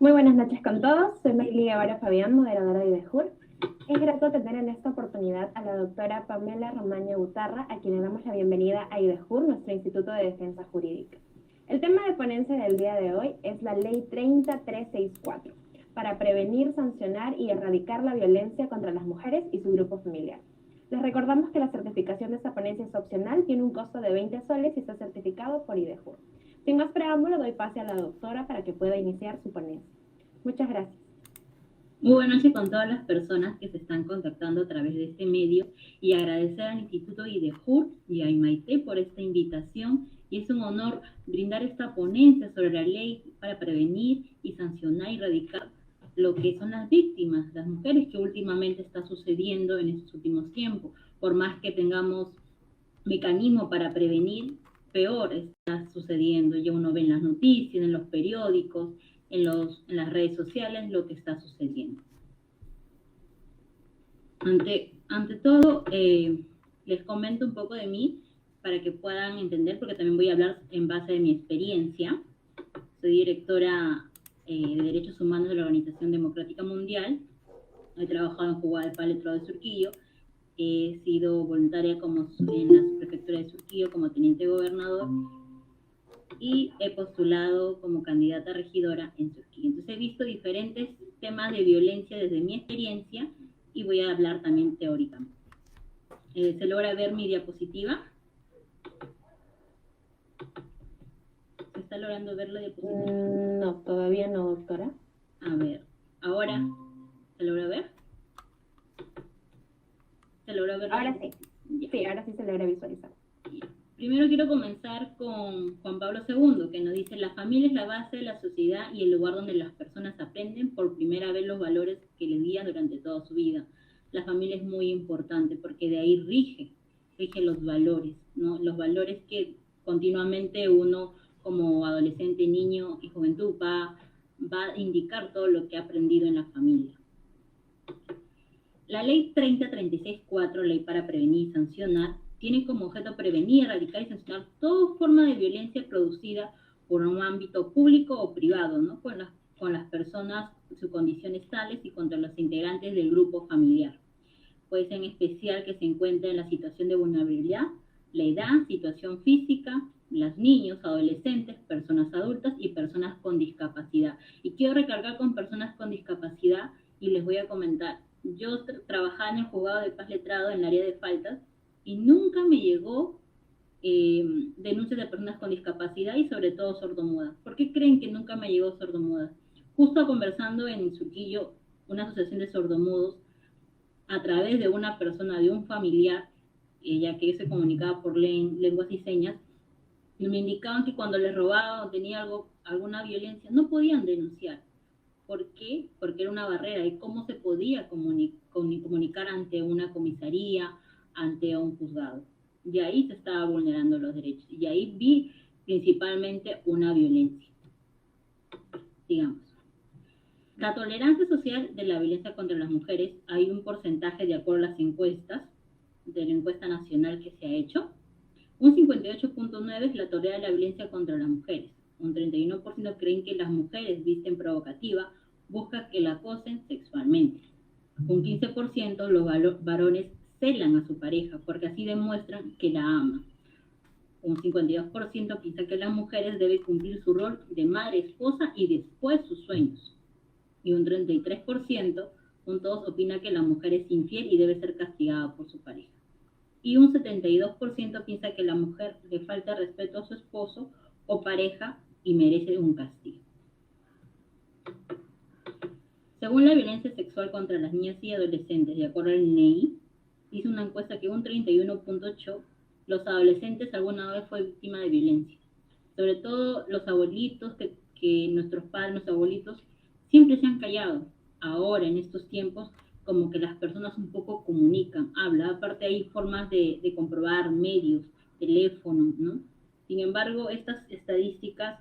Muy buenas noches con todos. Soy Mayli Guevara Fabián, moderadora de IDEJUR. Es grato tener en esta oportunidad a la doctora Pamela Romaña Gutarra, a quien le damos la bienvenida a IDEJUR, nuestro Instituto de Defensa Jurídica. El tema de ponencia del día de hoy es la Ley 30364, para prevenir, sancionar y erradicar la violencia contra las mujeres y su grupo familiar. Les recordamos que la certificación de esta ponencia es opcional, tiene un costo de 20 soles y está certificado por IDEJUR. Sin más preámbulo, doy pase a la doctora para que pueda iniciar su ponencia. Muchas gracias. Muy buenas noches con todas las personas que se están contactando a través de este medio y agradecer al Instituto IDEJUR y a IMAITE por esta invitación. Y es un honor brindar esta ponencia sobre la ley para prevenir y sancionar y erradicar lo que son las víctimas, las mujeres, que últimamente está sucediendo en estos últimos tiempos. Por más que tengamos mecanismo para prevenir, peor está sucediendo. Ya uno ve en las noticias, en los periódicos, en las redes sociales lo que está sucediendo. Ante todo, les comento un poco de mí para que puedan entender, porque también voy a hablar en base de mi experiencia. Soy directora de Derechos Humanos de la Organización Democrática Mundial. He trabajado en Jugada de Palo de Surquillo. He sido voluntaria en la prefectura de Surquillo como teniente gobernador y he postulado como candidata a regidora en Surquillo. Entonces he visto diferentes temas de violencia desde mi experiencia y voy a hablar también teóricamente. ¿Se logra ver mi diapositiva? ¿Se está logrando ver la diapositiva? No, todavía no, doctora. A ver, ahora, ¿se logra ver? ¿Se logra ver? Ahora sí. Sí, ahora sí se logra visualizar. Primero quiero comenzar con Juan Pablo II, que nos dice: la familia es la base de la sociedad y el lugar donde las personas aprenden por primera vez los valores que les guían durante toda su vida. La familia es muy importante porque de ahí rige los valores, ¿no? Los valores que continuamente uno como adolescente, niño y juventud va a indicar todo lo que ha aprendido en la familia. La ley 3036-4, ley para prevenir y sancionar, tiene como objeto prevenir, erradicar y sancionar toda forma de violencia producida por un ámbito público o privado, ¿no? con las personas, sus condiciones tales y contra los integrantes del grupo familiar. Puede ser en especial que se encuentre en la situación de vulnerabilidad, la edad, situación física, los niños, adolescentes, personas adultas y personas con discapacidad. Y quiero recargar con personas con discapacidad y les voy a comentar. Yo trabajaba en el juzgado de paz letrado en el área de faltas y nunca me llegó denuncias de personas con discapacidad y sobre todo sordomudas. ¿Por qué creen que nunca me llegó sordomudas? Justo conversando en Surquillo, una asociación de sordomudos, a través de una persona, de un familiar, ya que se comunicaba por lenguas y señas, y me indicaban que cuando les robaban o tenía alguna violencia, no podían denunciar. ¿Por qué? Porque era una barrera. ¿Y cómo se podía comunicar ante una comisaría, ante un juzgado? Y ahí se estaba vulnerando los derechos. Y ahí vi principalmente una violencia. Digamos. La tolerancia social de la violencia contra las mujeres, hay un porcentaje de acuerdo a las encuestas, de la encuesta nacional que se ha hecho. Un 58.9% es la tolerancia de la violencia contra las mujeres. Un 31% creen que las mujeres visten provocativa, buscan que la acosen sexualmente. Un 15% los varones celan a su pareja porque así demuestran que la aman. Un 52% piensa que las mujeres deben cumplir su rol de madre, esposa y después sus sueños. Y un 33% todos opina que la mujer es infiel y debe ser castigada por su pareja. Y un 72% piensa que la mujer le falta respeto a su esposo o pareja y merece un castigo. Según la violencia sexual contra las niñas y adolescentes, de acuerdo al INEI, hizo una encuesta que un 31.8% los adolescentes alguna vez fue víctima de violencia. Sobre todo los abuelitos, que nuestros padres, nuestros abuelitos, siempre se han callado. Ahora, en estos tiempos, como que las personas un poco comunican, hablan. Aparte hay formas de comprobar medios, teléfonos, ¿no? Sin embargo, estas estadísticas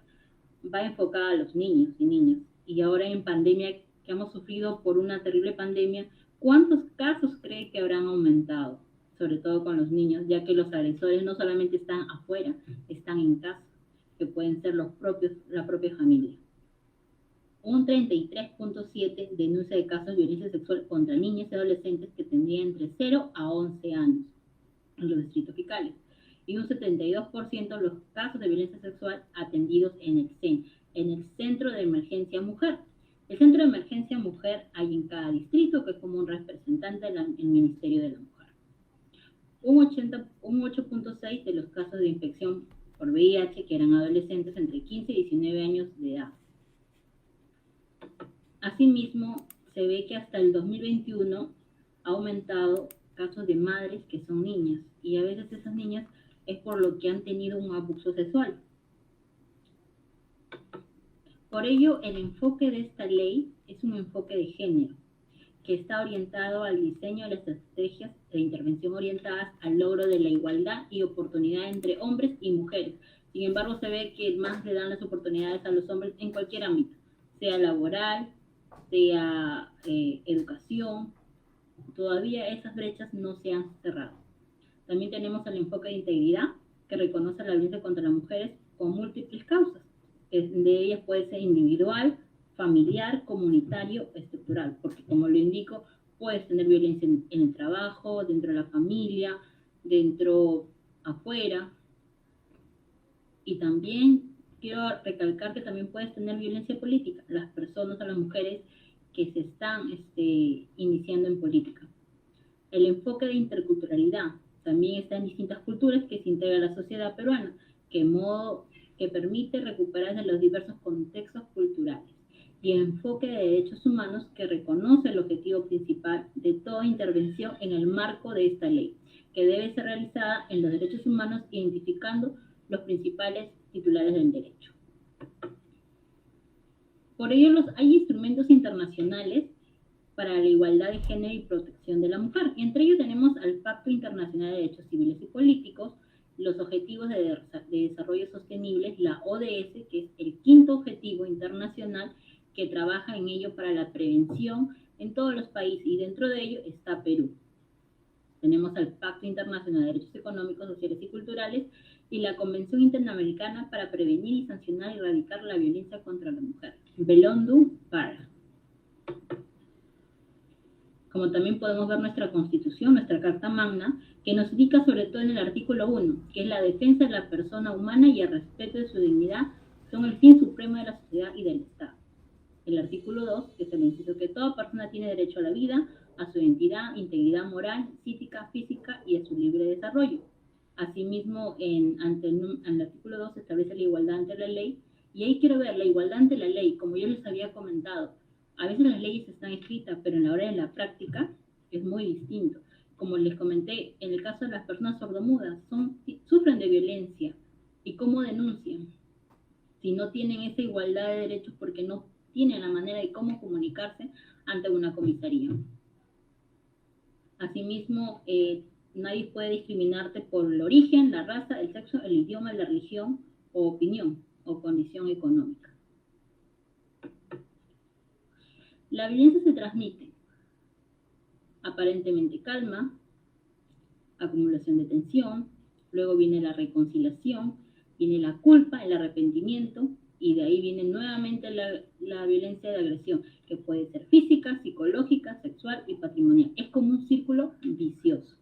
va enfocada a los niños y niñas. Y ahora en pandemia, que hemos sufrido por una terrible pandemia, ¿cuántos casos cree que habrán aumentado? Sobre todo con los niños, ya que los agresores no solamente están afuera, están en casa, que pueden ser la propia familia. un 33.7% denuncia de casos de violencia sexual contra niñas y adolescentes que tendrían entre 0 a 11 años en los distritos fiscales, y un 72% de los casos de violencia sexual atendidos en el CEN, en el Centro de Emergencia Mujer. El Centro de Emergencia Mujer hay en cada distrito, que es como un representante del Ministerio de la Mujer. Un 8.6% de los casos de infección por VIH que eran adolescentes entre 15 y 19 años de edad. Asimismo, se ve que hasta el 2021 ha aumentado casos de madres que son niñas, y a veces esas niñas es por lo que han tenido un abuso sexual. Por ello, el enfoque de esta ley es un enfoque de género, que está orientado al diseño de las estrategias de intervención orientadas al logro de la igualdad y oportunidad entre hombres y mujeres. Sin embargo, se ve que más le dan las oportunidades a los hombres en cualquier ámbito, sea laboral, sea educación. Todavía esas brechas no se han cerrado. También tenemos el enfoque de integridad, que reconoce la violencia contra las mujeres con múltiples causas. De ellas puede ser individual, familiar, comunitario, estructural, porque como lo indico, puedes tener violencia en el trabajo, dentro de la familia, afuera. Y también quiero recalcar que también puedes tener violencia política, las personas o las mujeres que se están iniciando en política. El enfoque de interculturalidad también está en distintas culturas que se integra a la sociedad peruana, que permite recuperarse los diversos contextos culturales. Y el enfoque de derechos humanos, que reconoce el objetivo principal de toda intervención en el marco de esta ley, que debe ser realizada en los derechos humanos, identificando los principales titulares del derecho. Por ello, hay instrumentos internacionales para la igualdad de género y protección de la mujer. Entre ellos tenemos al Pacto Internacional de Derechos Civiles y Políticos, los Objetivos de Desarrollo Sostenible, la ODS, que es el quinto objetivo internacional que trabaja en ello para la prevención en todos los países, y dentro de ello está Perú. Tenemos al Pacto Internacional de Derechos Económicos, Sociales y Culturales y la Convención Interamericana para Prevenir y Sancionar y Erradicar la Violencia contra la Mujer, Bellondu Para. Como también podemos ver nuestra Constitución, nuestra Carta Magna, que nos indica sobre todo en el artículo 1, que es la defensa de la persona humana y el respeto de su dignidad son el fin supremo de la sociedad y del Estado. El artículo 2, que es el inciso que toda persona tiene derecho a la vida, a su identidad, integridad moral, psíquica, física y a su libre desarrollo. Asimismo, en el artículo 2 se establece la igualdad ante la ley, y ahí quiero ver la igualdad ante la ley, como yo les había comentado. A veces las leyes están escritas, pero en la hora de la práctica es muy distinto. Como les comenté, en el caso de las personas sordomudas, sufren de violencia. ¿Y cómo denuncian? Si no tienen esa igualdad de derechos, porque no tienen la manera de cómo comunicarse ante una comisaría. Asimismo, nadie puede discriminarte por el origen, la raza, el sexo, el idioma, la religión o opinión o condición económica. La violencia se transmite aparentemente calma, acumulación de tensión, luego viene la reconciliación, viene la culpa, el arrepentimiento, y de ahí viene nuevamente la violencia de agresión, que puede ser física, psicológica, sexual y patrimonial. Es como un círculo vicioso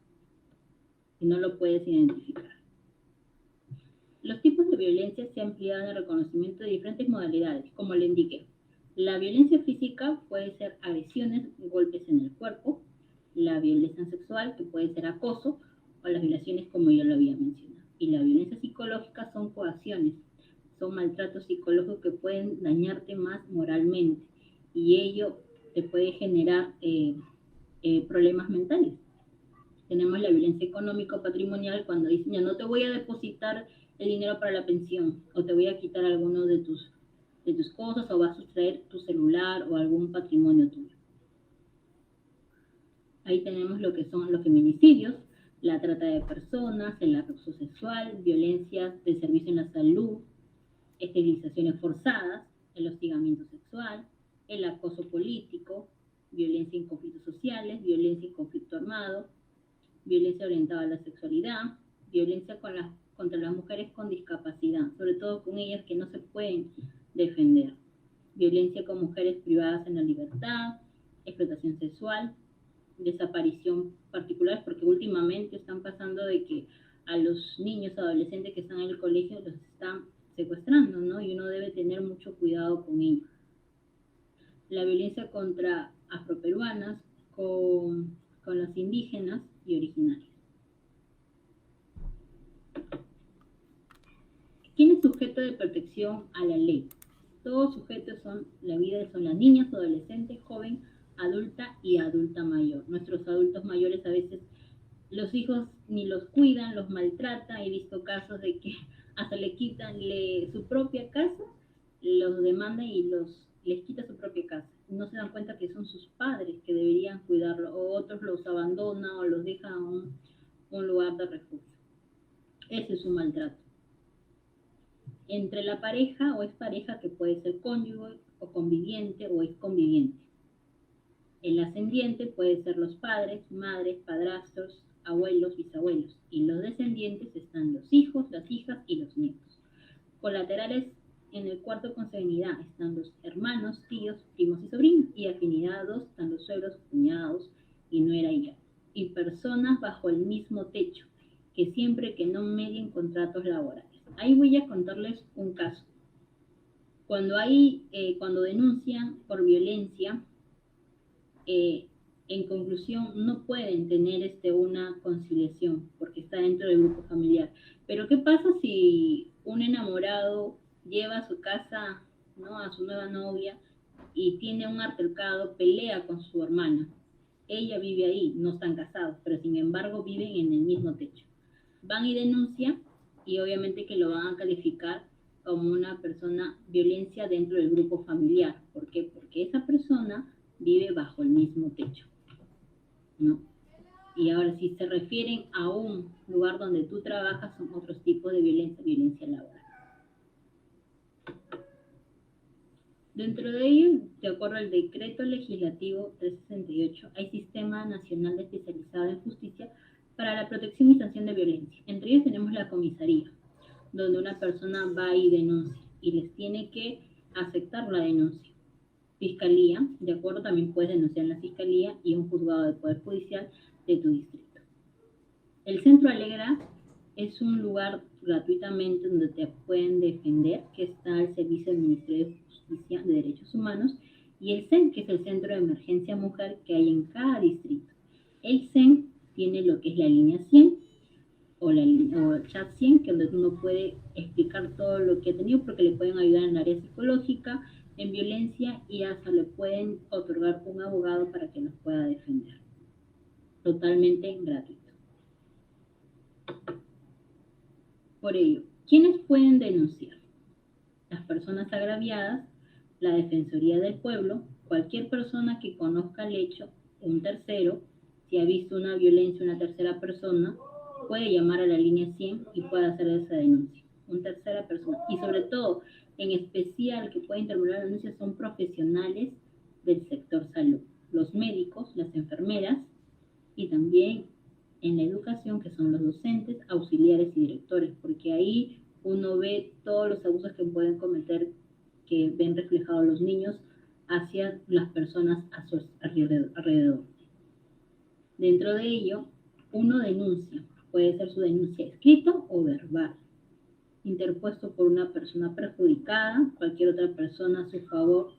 y no lo puedes identificar. Los tipos de violencia se han ampliado en el reconocimiento de diferentes modalidades, como le indiqué. La violencia física puede ser agresiones, golpes en el cuerpo, la violencia sexual, que puede ser acoso, o las violaciones, como ya lo había mencionado. Y la violencia psicológica son coacciones, son maltratos psicológicos que pueden dañarte más moralmente, y ello te puede generar problemas mentales. Tenemos la violencia económico-patrimonial, cuando dicen, ya no te voy a depositar el dinero para la pensión, o te voy a quitar alguno de tus cosas, o vas a sustraer tu celular o algún patrimonio tuyo. Ahí tenemos lo que son los feminicidios, la trata de personas, el acoso sexual, violencias de servicio en la salud, esterilizaciones forzadas, el hostigamiento sexual, el acoso político, violencia en conflictos sociales, violencia en conflicto armado, violencia orientada a la sexualidad, violencia contra las mujeres con discapacidad, sobre todo con ellas que no se pueden defender, violencia con mujeres privadas en la libertad, explotación sexual, desaparición particular, porque últimamente están pasando de que a los niños, adolescentes que están en el colegio los están secuestrando, ¿no? Y uno debe tener mucho cuidado con ello. La violencia contra afroperuanas, con las indígenas y originarias. ¿Quién es sujeto de protección a la ley? Todos sujetos son las niñas, adolescentes, joven, adulta y adulta mayor. Nuestros adultos mayores a veces los hijos ni los cuidan, los maltratan. He visto casos de que hasta le quitan su propia casa, los demandan y les quita su propia casa. No se dan cuenta que son sus padres que deberían cuidarlo, o otros los abandonan o los dejan en un lugar de refugio. Ese es un maltrato. Entre la pareja o expareja, que puede ser cónyuge o conviviente o exconviviente. El ascendiente puede ser los padres, madres, padrastros, abuelos, bisabuelos. Y los descendientes están los hijos, las hijas y los nietos. Colaterales en el cuarto consanguinidad están los hermanos, tíos, primos y sobrinos. Y afinidad 2 están los suegros, cuñados y nuera y ya. Y personas bajo el mismo techo, que siempre que no medien contratos laborales. Ahí voy a contarles un caso. Cuando denuncian por violencia, en conclusión, no pueden tener una conciliación porque está dentro del grupo familiar. Pero ¿qué pasa si un enamorado lleva a su casa, ¿no?, a su nueva novia y tiene un altercado, pelea con su hermana? Ella vive ahí, no están casados, pero sin embargo viven en el mismo techo. Van y denuncian y obviamente que lo van a calificar como una persona violencia dentro del grupo familiar. ¿Por qué? Porque esa persona vive bajo el mismo techo, ¿no? Y ahora, si se refieren a un lugar donde tú trabajas, son otros tipos de violencia laboral. Dentro de ello, de acuerdo al Decreto Legislativo 368, hay Sistema Nacional Especializado en Justicia para la Protección y Sanción de Violencia. Entre ellos tenemos la comisaría, donde una persona va y denuncia, y les tiene que aceptar la denuncia. Fiscalía, de acuerdo, también puedes denunciar en la Fiscalía y un juzgado de Poder Judicial de tu distrito. El Centro Alegra es un lugar gratuitamente donde te pueden defender, que está al servicio del Ministerio de Justicia de Derechos Humanos, y el CEN, que es el Centro de Emergencia Mujer que hay en cada distrito. El CEN tiene lo que es la línea 100 o el chat 100, que donde uno puede explicar todo lo que ha tenido, porque le pueden ayudar en el área psicológica, en violencia, y hasta le pueden otorgar un abogado para que nos pueda defender. Totalmente gratuito. Por ello, ¿quiénes pueden denunciar? Las personas agraviadas, la Defensoría del Pueblo, cualquier persona que conozca el hecho, un tercero, si ha visto una violencia una tercera persona, puede llamar a la línea 100 y puede hacer esa denuncia. Una tercera persona. Y sobre todo, en especial, que puede interponer la denuncia son profesionales del sector salud. Los médicos, las enfermeras, y también en la educación, que son los docentes, auxiliares y directores, porque ahí uno ve todos los abusos que pueden cometer, que ven reflejados los niños hacia las personas a su alrededor. Dentro de ello, uno denuncia, puede ser su denuncia escrito o verbal, interpuesto por una persona perjudicada, cualquier otra persona a su favor,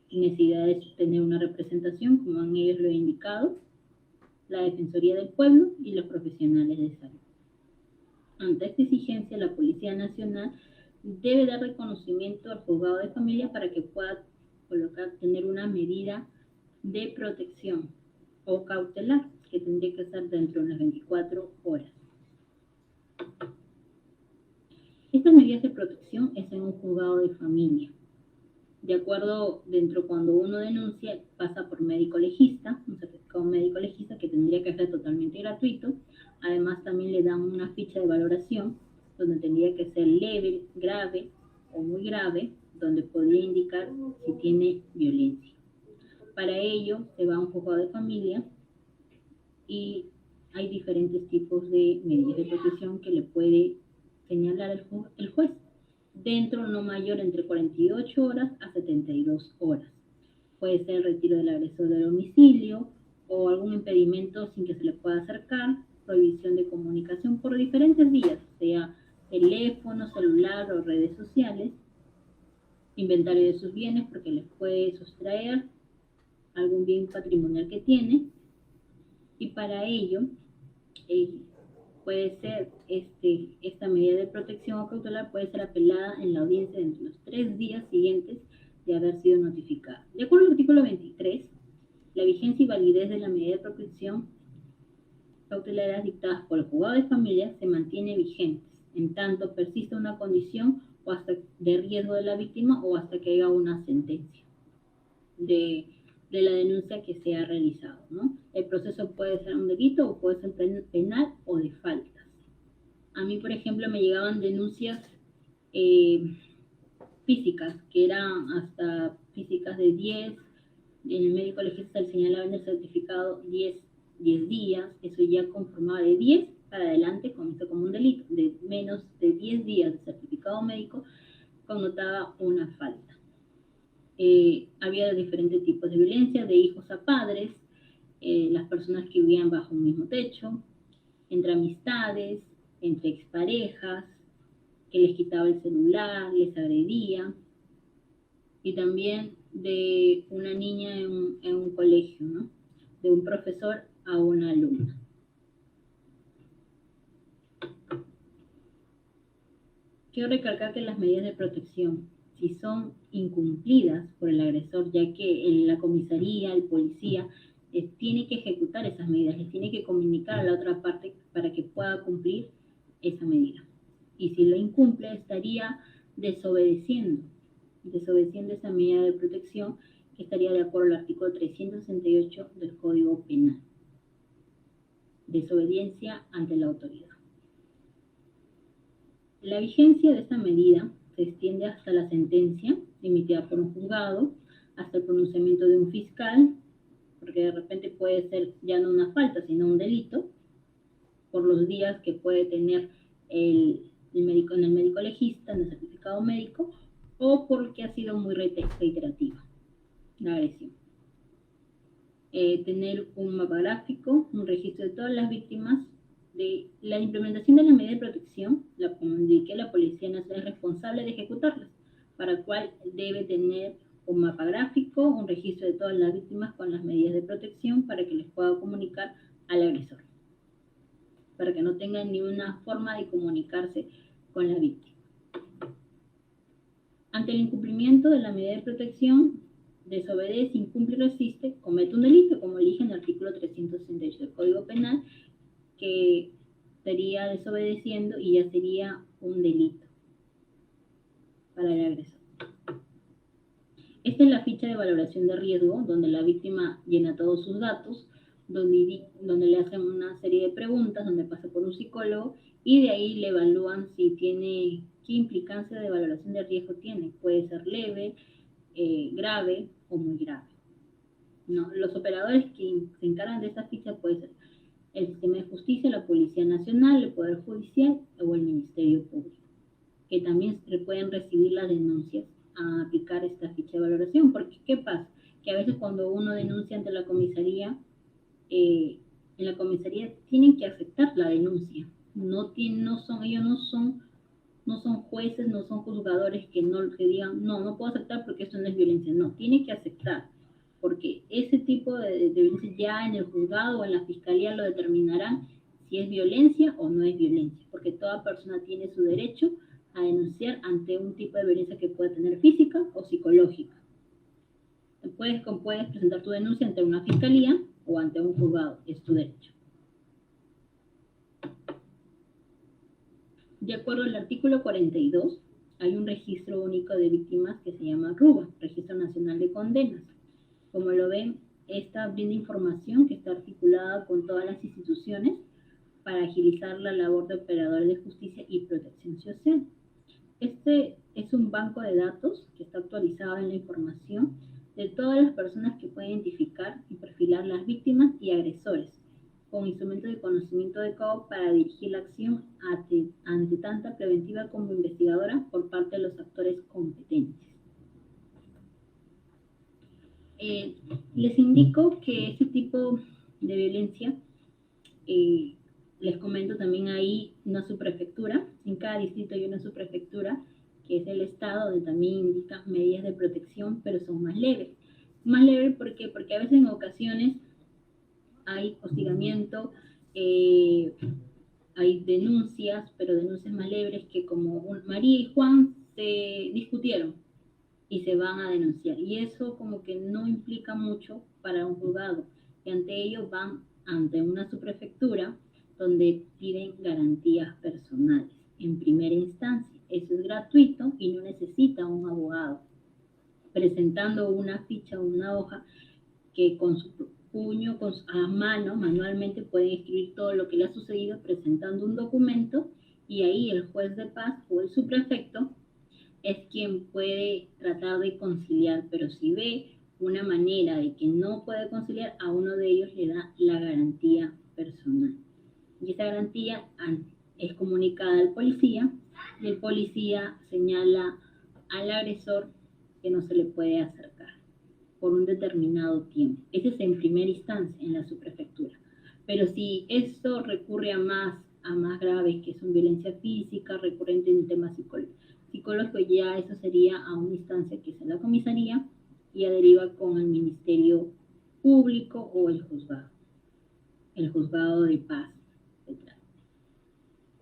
sin necesidad de tener una representación, como ellos lo han indicado, la Defensoría del Pueblo y los profesionales de salud. Ante esta exigencia, la Policía Nacional debe dar reconocimiento al juzgado de familia para que pueda tener una medida de protección o cautelar, que tendría que estar dentro de las 24 horas. Estas medidas de protección es en un juzgado de familia. De acuerdo, cuando uno denuncia, pasa por médico legista, un certificado médico legista que tendría que ser totalmente gratuito. Además, también le dan una ficha de valoración, donde tendría que ser leve, grave o muy grave, donde podría indicar si tiene violencia. Para ello, se va a un juzgado de familia y hay diferentes tipos de medidas de protección que le puede señalar el juez. dentro no mayor entre 48 horas a 72 horas. Puede ser el retiro del agresor del domicilio o algún impedimento sin que se le pueda acercar, prohibición de comunicación por diferentes vías, sea teléfono, celular o redes sociales, inventario de sus bienes porque les puede sustraer algún bien patrimonial que tiene, y para ello puede ser esta medida de protección o cautelar puede ser apelada en la audiencia dentro de los 3 días siguientes de haber sido notificada. De acuerdo al artículo 23, la vigencia y validez de la medida de protección cautelares dictadas por el juzgado de familia se mantiene vigentes, en tanto persista una condición o hasta de riesgo de la víctima o hasta que haya una sentencia de la denuncia que se ha realizado, ¿no? El proceso puede ser un delito o puede ser penal o de faltas. A mí, por ejemplo, me llegaban denuncias físicas, que eran hasta físicas de 10, en el médico legista el señalaba en el certificado 10 días, eso ya conformaba de 10 para adelante, comenzó como un delito, de menos de 10 días de certificado médico, connotaba una falta. Había diferentes tipos de violencia, de hijos a padres, las personas que vivían bajo un mismo techo, entre amistades, entre exparejas, que les quitaba el celular, les agredía, y también de una niña en un colegio, ¿no? De un profesor a una alumna. Quiero recalcar que las medidas de protección, si son incumplidas por el agresor, ya que en la comisaría, el policía, tiene que ejecutar esas medidas, les tiene que comunicar a la otra parte para que pueda cumplir esa medida. Y si lo incumple, estaría desobedeciendo esa medida de protección, que estaría de acuerdo al artículo 368 del Código Penal. Desobediencia ante la autoridad. La vigencia de esta medida se extiende hasta la sentencia emitida por un juzgado, hasta el pronunciamiento de un fiscal, porque de repente puede ser ya no una falta, sino un delito, por los días que puede tener el médico en el médico legista, en el certificado médico, o porque ha sido muy reiterativa la agresión. Tener un mapa gráfico, un registro de todas las víctimas. De la implementación de la medida de protección, como indiqué, la Policía Nacional es responsable de ejecutarlas, para el cual debe tener un mapa gráfico, un registro de todas las víctimas con las medidas de protección para que les pueda comunicar al agresor, para que no tengan ni una forma de comunicarse con la víctima. Ante el incumplimiento de la medida de protección, desobedece, incumple y resiste, comete un delito, como elige en el artículo 368 del Código Penal, que estaría desobedeciendo y ya sería un delito para el agresor. Esta es la ficha de valoración de riesgo, donde la víctima llena todos sus datos, donde le hacen una serie de preguntas, donde pasa por un psicólogo, y de ahí le evalúan si tiene, qué implicancia de valoración de riesgo tiene. Puede ser leve, grave o muy grave. ¿No? Los operadores que se encargan de esta ficha pueden ser el Sistema de Justicia, la Policía Nacional, el Poder Judicial o el Ministerio Público, que también pueden recibir las denuncias a aplicar esta ficha de valoración. Porque, ¿qué pasa? Que a veces cuando uno denuncia ante la comisaría, en la comisaría tienen que aceptar la denuncia. Ellos no son jueces, no son juzgadores que digan, no puedo aceptar porque esto no es violencia. No, tiene que aceptar, porque ese tipo de violencia ya en el juzgado o en la fiscalía lo determinarán si es violencia o no es violencia, porque toda persona tiene su derecho a denunciar ante un tipo de violencia que puede tener física o psicológica. Puedes presentar tu denuncia ante una fiscalía o ante un juzgado, es tu derecho. De acuerdo al artículo 42, hay un registro único de víctimas que se llama RUBA, Registro Nacional de Condenas. Como lo ven, esta brinda información que está articulada con todas las instituciones para agilizar la labor de operadores de justicia y protección social. Este es un banco de datos que está actualizado en la información de todas las personas que pueden identificar y perfilar las víctimas y agresores, con instrumentos de conocimiento adecuado para dirigir la acción ante tanta preventiva como investigadora por parte de los actores competentes. Les indico que este tipo de violencia, les comento también hay una subprefectura, en cada distrito hay una subprefectura, que es el estado, donde también indica medidas de protección, pero son más leves. Más leves, ¿por qué? Porque a veces en ocasiones hay hostigamiento, hay denuncias, pero denuncias más leves que como María y Juan se discutieron y se van a denunciar. Y eso como que no implica mucho para un juzgado. Y ante ello van ante una subprefectura donde piden garantías personales en primera instancia. Eso es gratuito y no necesita un abogado. Presentando una ficha o una hoja que con su puño, a mano, manualmente pueden escribir todo lo que le ha sucedido presentando un documento y ahí el juez de paz o el subprefecto es quien puede tratar de conciliar, pero si ve una manera de que no puede conciliar, a uno de ellos le da la garantía personal. Y esa garantía es comunicada al policía y el policía señala al agresor que no se le puede acercar por un determinado tiempo. Ese es en primera instancia en la subprefectura. Pero si esto recurre a más graves, que son violencia física, recurrente en temas psicológico, ya eso sería a una instancia que es la comisaría y ya deriva con el Ministerio Público o el juzgado de paz. Etc.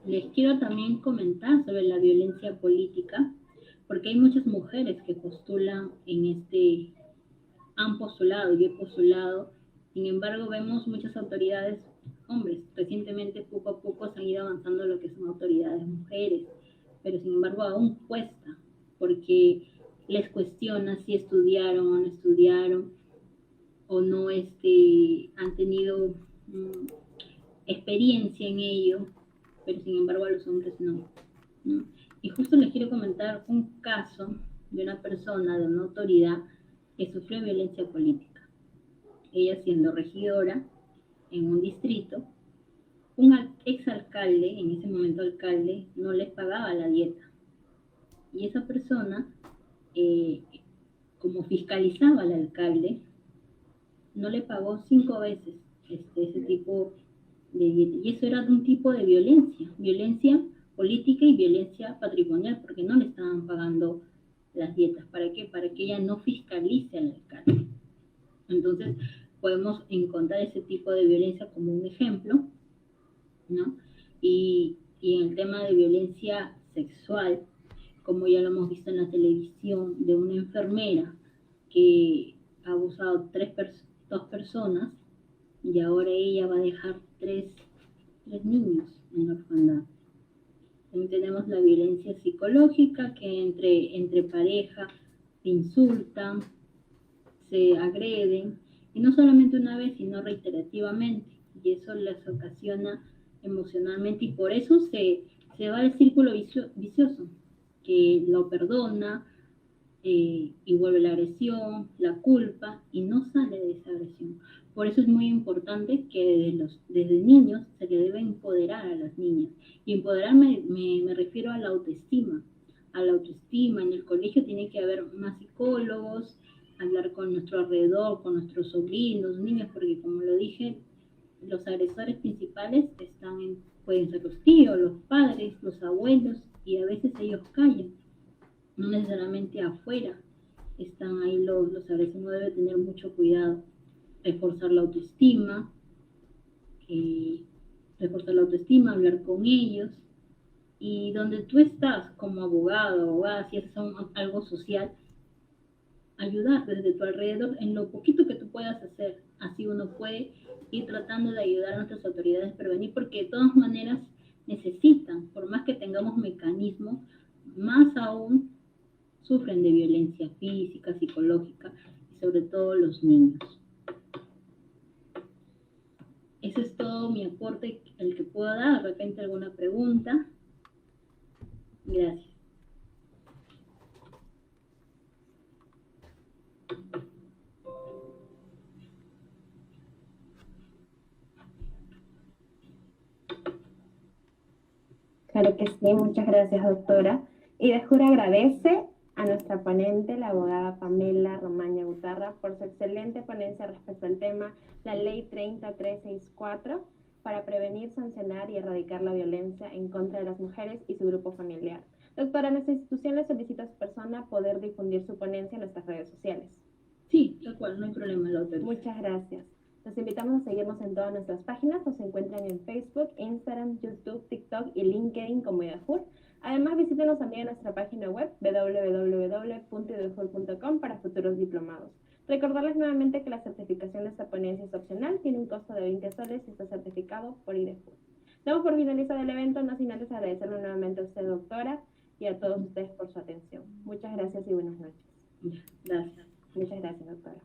Les quiero también comentar sobre la violencia política, porque hay muchas mujeres que postulan han postulado, yo he postulado, sin embargo vemos muchas autoridades hombres, recientemente poco a poco se han ido avanzando lo que son autoridades mujeres, pero sin embargo aún cuesta, porque les cuestiona si estudiaron o no estudiaron, o no han tenido experiencia en ello, pero sin embargo a los hombres no. Y justo les quiero comentar un caso de una persona, de una autoridad, que sufrió violencia política. Ella siendo regidora en un distrito, un exalcalde, en ese momento alcalde, no les pagaba la dieta. Y esa persona, como fiscalizaba al alcalde, no le pagó 5 veces ese tipo de dieta. Y eso era un tipo de violencia política y violencia patrimonial, porque no le estaban pagando las dietas. ¿Para qué? Para que ella no fiscalice al alcalde. Entonces, podemos encontrar ese tipo de violencia como un ejemplo, ¿no? Y en el tema de violencia sexual, como ya lo hemos visto en la televisión, de una enfermera que ha abusado 2 personas y ahora ella va a dejar 3 niños en la orfandad. También tenemos la violencia psicológica, que entre pareja se insultan, se agreden, y no solamente una vez, sino reiterativamente, y eso les ocasiona emocionalmente, y por eso se va al círculo vicioso, que lo perdona, y vuelve la agresión, la culpa, y no sale de esa agresión. Por eso es muy importante que desde niños se le debe empoderar a las niñas. Y empoderar me refiero a la autoestima. A la autoestima. En el colegio tiene que haber más psicólogos, hablar con nuestro alrededor, con nuestros sobrinos, niños, porque como lo dije, los agresores principales pueden ser los tíos, los padres, los abuelos, y a veces ellos callan. No necesariamente afuera están ahí los agresores. Uno debe tener mucho cuidado, reforzar la autoestima, hablar con ellos, y donde tú estás como abogado, si haces algo social, ayudar desde tu alrededor en lo poquito que tú puedas hacer. Así uno puede ir tratando de ayudar a nuestras autoridades a prevenir, porque de todas maneras necesitan, por más que tengamos mecanismos, más aún sufren de violencia física, psicológica, y sobre todo los niños. Ese es todo mi aporte, el que puedo dar. De repente alguna pregunta. Gracias. Claro que sí, muchas gracias, doctora. IDEJUR agradece a nuestra ponente, la abogada Pamela Romaña Gutarra, por su excelente ponencia respecto al tema la Ley 30364 para prevenir, sancionar y erradicar la violencia en contra de las mujeres y su grupo familiar. Doctora, nuestra institución le solicita a su persona poder difundir su ponencia en nuestras redes sociales. Sí, tal cual, no hay problema, la autorizo. Muchas gracias. Los invitamos a seguirnos en todas nuestras páginas. Nos encuentran en Facebook, Instagram, YouTube, TikTok y LinkedIn como IDEJUR. Además, visítenos también en nuestra página web www.idejur.com para futuros diplomados. Recordarles nuevamente que la certificación de esta ponencia es opcional, tiene un costo de 20 soles y está certificado por IDEJUR. Damos por finalizado el evento, no sin antes agradecerle nuevamente a usted, doctora, y a todos ustedes por su atención. Muchas gracias y buenas noches. Gracias. Muchas gracias, doctora.